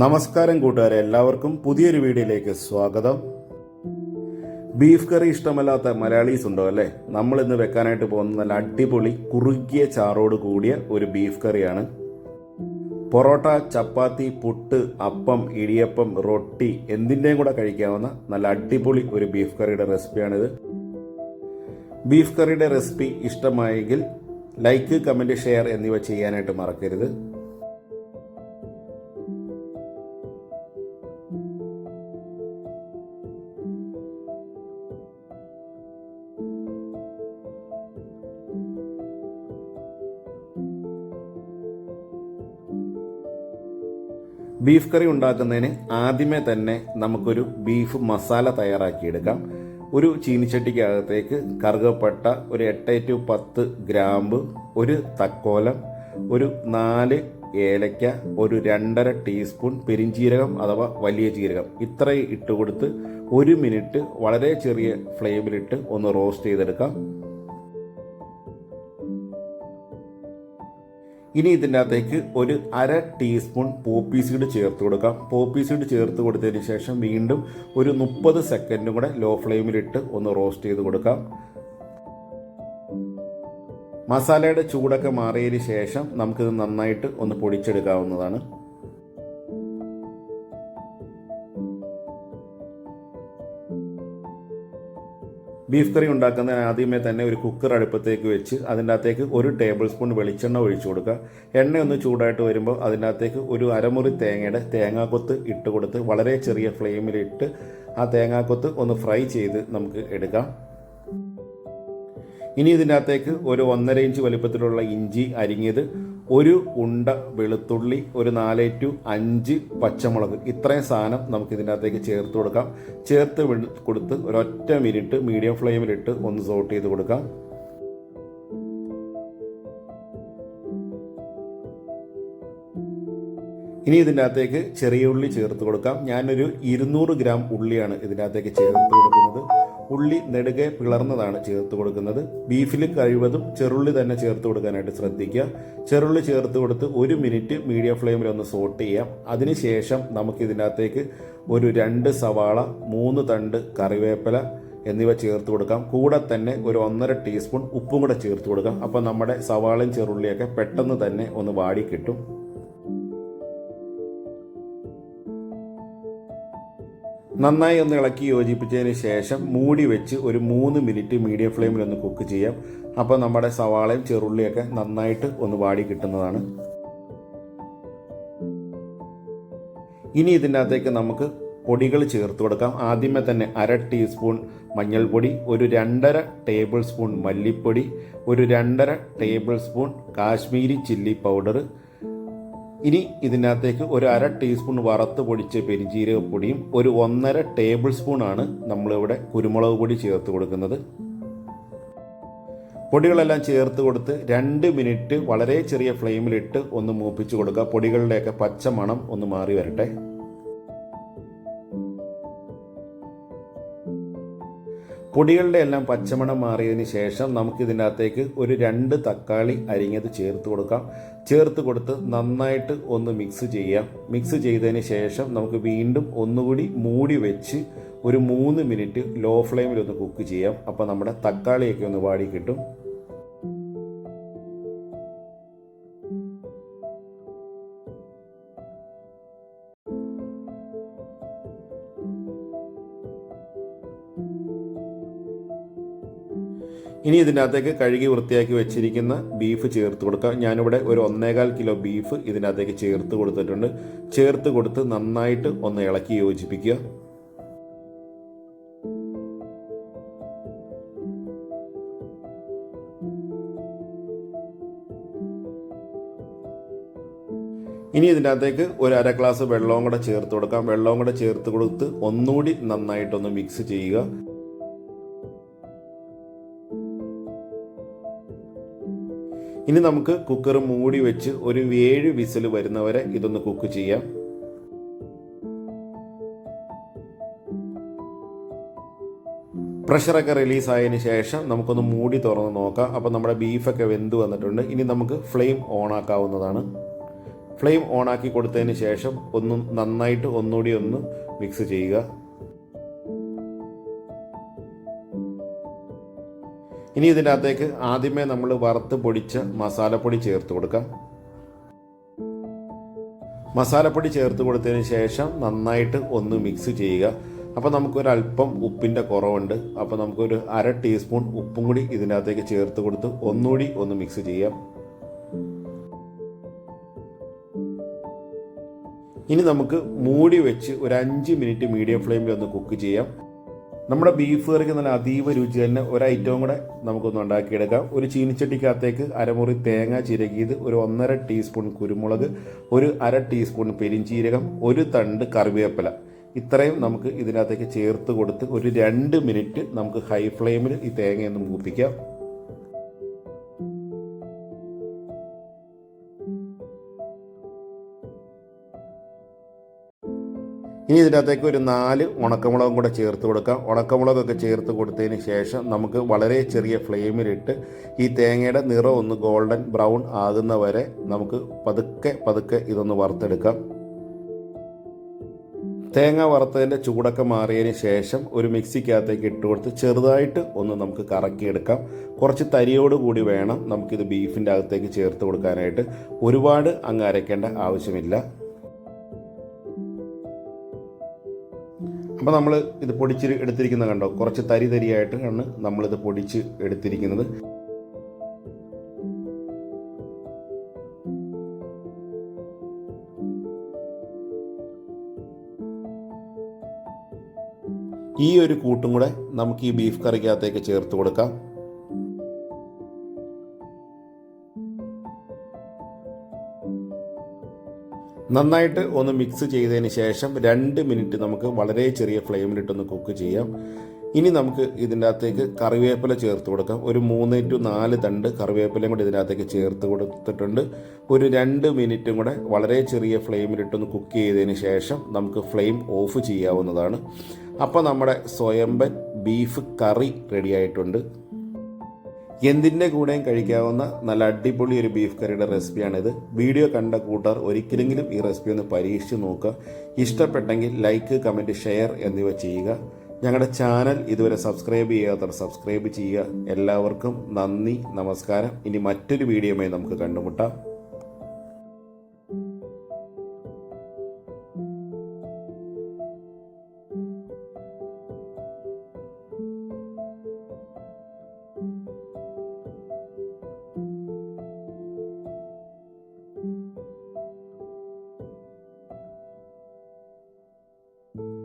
നമസ്കാരം കൂട്ടുകാരെ, എല്ലാവർക്കും പുതിയൊരു വീഡിയോയിലേക്ക് സ്വാഗതം. ബീഫ് കറി ഇഷ്ടമല്ലാത്ത മലയാളീസ് ഉണ്ടോ അല്ലേ? നമ്മൾ ഇന്ന് വെക്കാനായിട്ട് പോകുന്ന നല്ല അടിപൊളി കുറുകിയ ചാറോട് കൂടിയ ഒരു ബീഫ് കറിയാണ്. പൊറോട്ട, ചപ്പാത്തി, പുട്ട്, അപ്പം, ഇടിയപ്പം, റൊട്ടി എന്തിൻ്റെയും കൂടെ കഴിക്കാവുന്ന നല്ല അടിപൊളി ഒരു ബീഫ് കറിയുടെ റെസിപ്പിയാണിത്. ബീഫ് കറിയുടെ റെസിപ്പി ഇഷ്ടമായെങ്കിൽ ലൈക്ക്, കമൻറ്റ്, ഷെയർ എന്നിവ ചെയ്യാനായിട്ട് മറക്കരുത്. ബീഫ് കറി ഉണ്ടാക്കുന്നതിന് ആദ്യമേ തന്നെ നമുക്കൊരു ബീഫ് മസാല തയ്യാറാക്കിയെടുക്കാം. ഒരു ചീനിച്ചട്ടിക്കകത്തേക്ക് കറുകപ്പട്ട, ഒരു 8 to 10 ഗ്രാമ്പ്, ഒരു തക്കോലം, ഒരു 4 ഏലയ്ക്ക, ഒരു 2.5 ടീസ്പൂൺ പെരിഞ്ചീരകം അഥവാ വലിയ ജീരകം ഇത്രയും ഇട്ട് കൊടുത്ത് 1 മിനിറ്റ് വളരെ ചെറിയ ഫ്ലെയിമിലിട്ട് ഒന്ന് റോസ്റ്റ് ചെയ്തെടുക്കാം. ഇനി ഇതിൻ്റെ അകത്തേക്ക് ഒരു 1/2 ടീസ്പൂൺ പോപ്പി സീഡ് ചേർത്ത് കൊടുക്കാം. പോപ്പി സീഡ് ചേർത്ത് കൊടുത്തതിന് ശേഷം വീണ്ടും ഒരു 30 സെക്കൻഡും കൂടെ ലോ ഫ്ലെയിമിലിട്ട് ഒന്ന് റോസ്റ്റ് ചെയ്ത് കൊടുക്കാം. മസാലയുടെ ചൂടൊക്കെ മാറിയതിന് ശേഷം നമുക്കിത് നന്നായിട്ട് ഒന്ന് പൊടിച്ചെടുക്കാവുന്നതാണ്. ബീഫ് കറി ഉണ്ടാക്കുന്നതിന് ആദ്യമേ തന്നെ ഒരു കുക്കർ അടുപ്പത്തേക്ക് വെച്ച് അതിൻ്റെ അകത്തേക്ക് 1 ടേബിൾ സ്പൂൺ വെളിച്ചെണ്ണ ഒഴിച്ചു കൊടുക്കുക. എണ്ണ ഒന്ന് ചൂടായിട്ട് വരുമ്പോൾ അതിൻ്റെ അകത്തേക്ക് ഒരു അരമുറി തേങ്ങയുടെ തേങ്ങാക്കൊത്ത് ഇട്ട് കൊടുത്ത് വളരെ ചെറിയ ഫ്ലെയിമിലിട്ട് ആ തേങ്ങാക്കൊത്ത് ഒന്ന് ഫ്രൈ ചെയ്ത് നമുക്ക് എടുക്കാം. ഇനി ഇതിൻ്റെ അകത്തേക്ക് ഒരു 1.5 ഇഞ്ച് വലിപ്പത്തിലുള്ള ഇഞ്ചി അരിഞ്ഞത്, ഒരു ഉണ്ട വെളുത്തുള്ളി, ഒരു 4 to 5 പച്ചമുളക് ഇത്രയും സാധനം നമുക്ക് ഇതിൻ്റെ അകത്തേക്ക് ചേർത്ത് കൊടുക്കാം. ചേർത്ത് കൊടുത്ത് ഒരൊറ്റ മിനിറ്റ് മീഡിയം ഫ്ലെയിമിലിട്ട് ഒന്ന് സോട്ട് ചെയ്ത് കൊടുക്കാം. ഇനി ഇതിൻ്റെ അകത്തേക്ക് ചെറിയ ഉള്ളി ചേർത്ത് കൊടുക്കാം. ഞാനൊരു 200 ഗ്രാം ഉള്ളിയാണ് ഇതിൻ്റെ അകത്തേക്ക് ചേർത്ത് കൊടുക്കുന്നത്. ഉള്ളി നെടുകെ പിളർന്നതാണ് ചേർത്ത് കൊടുക്കുന്നത്. ബീഫിൽ കഴിവതും ചെറുള്ളി തന്നെ ചേർത്ത് കൊടുക്കാനായിട്ട് ശ്രദ്ധിക്കുക. ചെറുള്ളി ചേർത്ത് കൊടുത്ത് 1 മിനിറ്റ് മീഡിയം ഫ്ലെയിമിൽ ഒന്ന് സോട്ട് ചെയ്യാം. അതിനുശേഷം നമുക്ക് ഇതിനകത്തേക്ക് ഒരു 2 സവാള, 3 തണ്ട് കറിവേപ്പില എന്നിവ ചേർത്ത് കൊടുക്കാം. കൂടെ തന്നെ ഒരു 1.5 ടീസ്പൂൺ ഉപ്പും കൂടെ ചേർത്ത് കൊടുക്കാം. അപ്പോൾ നമ്മുടെ സവാളയും ചെറുള്ളിയൊക്കെ പെട്ടെന്ന് തന്നെ ഒന്ന് വാടി കിട്ടും. നന്നായി ഒന്ന് ഇളക്കി യോജിപ്പിച്ചതിന് ശേഷം മൂടി വെച്ച് ഒരു 3 മിനിറ്റ് മീഡിയം ഫ്ലെയിമിൽ ഒന്ന് കുക്ക് ചെയ്യാം. അപ്പോൾ നമ്മുടെ സവാളയും ചെറുള്ളിയൊക്കെ നന്നായിട്ട് ഒന്ന് വാടി കിട്ടുന്നതാണ്. ഇനി ഇതിൻ്റെ അകത്തേക്ക് നമുക്ക് പൊടികൾ ചേർത്ത് കൊടുക്കാം. ആദ്യമേ തന്നെ 1/2 ടീസ്പൂൺ മഞ്ഞൾപ്പൊടി, ഒരു 2.5 ടേബിൾ സ്പൂൺ മല്ലിപ്പൊടി, ഒരു 2.5 table spoon Kashmiri chilli powder. ഇനി ഇതിനകത്തേക്ക് ഒരു 1/2 ടീസ്പൂൺ വറുത്ത് പൊടിച്ച പെരിഞ്ജീരകപ്പൊടിയും ഒരു 1.5 ടേബിൾ സ്പൂണാണ് നമ്മളിവിടെ കുരുമുളക് പൊടി ചേർത്ത് കൊടുക്കുന്നത്. പൊടികളെല്ലാം ചേർത്ത് കൊടുത്ത് 2 മിനിറ്റ് വളരെ ചെറിയ ഫ്ലെയിമിലിട്ട് ഒന്ന് മൂപ്പിച്ച് കൊടുക്കുക. പൊടികളുടെയൊക്കെ പച്ച മണം ഒന്ന് മാറി വരട്ടെ. പൊടികളുടെ എല്ലാം പച്ചമണം മാറിയതിന് ശേഷം നമുക്കിതിൻ്റെ അകത്തേക്ക് ഒരു 2 തക്കാളി അരിഞ്ഞത് ചേർത്ത് കൊടുക്കാം. ചേർത്ത് കൊടുത്ത് നന്നായിട്ട് ഒന്ന് മിക്സ് ചെയ്യാം. മിക്സ് ചെയ്തതിന് ശേഷം നമുക്ക് വീണ്ടും ഒന്നുകൂടി മൂടി വെച്ച് ഒരു 3 മിനിറ്റ് ലോ ഫ്ലെയിമിൽ ഒന്ന് കുക്ക് ചെയ്യാം. അപ്പോൾ നമ്മുടെ തക്കാളിയൊക്കെ ഒന്ന് വാടി കിട്ടും. ഇനി ഇതിനകത്തേക്ക് കഴുകി വൃത്തിയാക്കി വെച്ചിരിക്കുന്ന ബീഫ് ചേർത്ത് കൊടുക്കാം. ഞാനിവിടെ ഒരു 1.25 കിലോ ബീഫ് ഇതിനകത്തേക്ക് ചേർത്ത് കൊടുത്തിട്ടുണ്ട്. ചേർത്ത് കൊടുത്ത് നന്നായിട്ട് ഒന്ന് ഇളക്കി യോജിപ്പിക്കുക. ഇനി ഇതിനകത്തേക്ക് ഒരു 1/2 ഗ്ലാസ് വെള്ളവും കൂടെ ചേർത്ത് കൊടുക്കാം. വെള്ളവും കൂടെ ചേർത്ത് കൊടുത്ത് ഒന്നുകൂടി നന്നായിട്ടൊന്ന് മിക്സ് ചെയ്യുക. ഇനി നമുക്ക് കുക്കർ മൂടി വെച്ച് ഒരു 7 വിസിൽ വരുന്നവരെ ഇതൊന്ന് കുക്ക് ചെയ്യാം. പ്രഷറൊക്കെ റിലീസായതിന് ശേഷം നമുക്കൊന്ന് മൂടി തുറന്ന് നോക്കാം. അപ്പോൾ നമ്മുടെ ബീഫൊക്കെ വെന്ത് വന്നിട്ടുണ്ട്. ഇനി നമുക്ക് ഫ്ലെയിം ഓൺ ആക്കാവുന്നതാണ്. ഫ്ലെയിം ഓണാക്കി കൊടുത്തതിന് ശേഷം നന്നായിട്ട് ഒന്നുകൂടി ഒന്ന് മിക്സ് ചെയ്യുക. ഇനി ഇതിൻ്റെ അകത്തേക്ക് ആദ്യമേ നമ്മൾ വറുത്ത് പൊടിച്ച മസാലപ്പൊടി ചേർത്ത് കൊടുക്കാം. മസാലപ്പൊടി ചേർത്ത് കൊടുത്തതിന് ശേഷം നന്നായിട്ട് ഒന്ന് മിക്സ് ചെയ്യുക. അപ്പോൾ നമുക്കൊരല്പം ഉപ്പിൻ്റെ കുറവുണ്ട്. അപ്പോൾ നമുക്കൊരു 1/2 ടീസ്പൂൺ ഉപ്പും കൂടി ഇതിൻ്റെ അകത്തേക്ക് ചേർത്ത് കൊടുത്ത് ഒന്നുകൂടി ഒന്ന് മിക്സ് ചെയ്യാം. ഇനി നമുക്ക് മൂടി വെച്ച് ഒരു 5 മിനിറ്റ് മീഡിയം ഫ്ലെയിമിൽ ഒന്ന് കുക്ക് ചെയ്യാം. നമ്മുടെ ബീഫ് കറിക്ക് നല്ല അതീവ രുചി തന്നെ ഒരു ഐറ്റവും കൂടെ നമുക്കൊന്ന് ഉണ്ടാക്കിയെടുക്കാം. ഒരു ചീനിച്ചട്ടിക്കകത്തേക്ക് അരമുറി തേങ്ങ ചിരകിയത്, ഒരു 1/2 ടീസ്പൂൺ കുരുമുളക്, ഒരു 1/2 ടീസ്പൂൺ പെരിഞ്ചീരകം, ഒരു തണ്ട് കറിവേപ്പില, ഇത്രയും നമുക്ക് ഇതിനകത്തേക്ക് ചേർത്ത് കൊടുത്ത് ഒരു 2 മിനിറ്റ് നമുക്ക് ഹൈ ഫ്ലെയിമിൽ ഈ തേങ്ങയൊന്ന് മൂപ്പിക്കാം. ഇനി ഇതിനകത്തേക്ക് ഒരു 4 ഉണക്കമുളകും കൂടെ ചേർത്ത് കൊടുക്കാം. ഉണക്കമുളകൊക്കെ ചേർത്ത് കൊടുത്തതിന് ശേഷം നമുക്ക് വളരെ ചെറിയ ഫ്ലെയിമിലിട്ട് ഈ തേങ്ങയുടെ നിറം ഒന്ന് ഗോൾഡൻ ബ്രൗൺ ആകുന്ന വരെ നമുക്ക് പതുക്കെ ഇതൊന്ന് വറുത്തെടുക്കാം. തേങ്ങ വറുത്തതിൻ്റെ ചൂടൊക്കെ മാറിയതിന് ശേഷം ഒരു മിക്സിക്കകത്തേക്ക് ഇട്ട് കൊടുത്ത് ചെറുതായിട്ട് ഒന്ന് നമുക്ക് കറക്കിയെടുക്കാം. കുറച്ച് തരിയോട് കൂടി വേണം നമുക്കിത് ബീഫിൻ്റെ അകത്തേക്ക് ചേർത്ത് കൊടുക്കാനായിട്ട്. ഒരുപാട് അങ്ങ് അരയ്ക്കേണ്ട ആവശ്യമില്ല. അപ്പോൾ നമ്മൾ ഇത് പൊടിച്ച് എടുത്തിരിക്കുന്നത് കണ്ടോ, കുറച്ച് തരിയായിട്ടാണ് നമ്മളിത് പൊടിച്ച് എടുത്തിരിക്കുന്നത്. ഈ ഒരു കൂട്ടും കൂടെ നമുക്ക് ഈ ബീഫ് കറിക്കകത്തേക്ക് ചേർത്ത് കൊടുക്കാം. നന്നായിട്ട് ഒന്ന് മിക്സ് ചെയ്തതിന് ശേഷം 2 മിനിറ്റ് നമുക്ക് വളരെ ചെറിയ ഫ്ലെയിമിലിട്ടൊന്ന് കുക്ക് ചെയ്യാം. ഇനി നമുക്ക് ഇതിൻ്റെ അകത്തേക്ക് കറിവേപ്പില ചേർത്ത് കൊടുക്കാം. ഒരു 3 to 4 തണ്ട് കറിവേപ്പിലയും കൂടി ഇതിനകത്തേക്ക് ചേർത്ത് കൊടുത്തിട്ടുണ്ട്. ഒരു 2 മിനിറ്റും കൂടെ വളരെ ചെറിയ ഫ്ലെയിമിലിട്ടൊന്ന് കുക്ക് ചെയ്തതിന് ശേഷം നമുക്ക് ഫ്ലെയിം ഓഫ് ചെയ്യാവുന്നതാണ്. അപ്പോൾ നമ്മുടെ സ്വയംഭൻ ബീഫ് കറി റെഡി ആയിട്ടുണ്ട്. എന്തിൻ്റെ കൂടെയും കഴിക്കാവുന്ന നല്ല അടിപൊളി ഒരു ബീഫ് കറിയുടെ റെസിപ്പിയാണിത്. വീഡിയോ കണ്ട കൂട്ടുകാർ ഒരിക്കലെങ്കിലും ഈ റെസിപ്പി ഒന്ന് പരീക്ഷിച്ച് നോക്കുക. ഇഷ്ടപ്പെട്ടെങ്കിൽ ലൈക്ക്, കമൻറ്റ്, ഷെയർ എന്നിവ ചെയ്യുക. ഞങ്ങളുടെ ചാനൽ ഇതുവരെ സബ്സ്ക്രൈബ് ചെയ്യാത്തവർ സബ്സ്ക്രൈബ് ചെയ്യുക. എല്ലാവർക്കും നന്ദി, നമസ്കാരം. ഇനി മറ്റൊരു വീഡിയോയുമായി നമുക്ക് കണ്ടുമുട്ടാം. you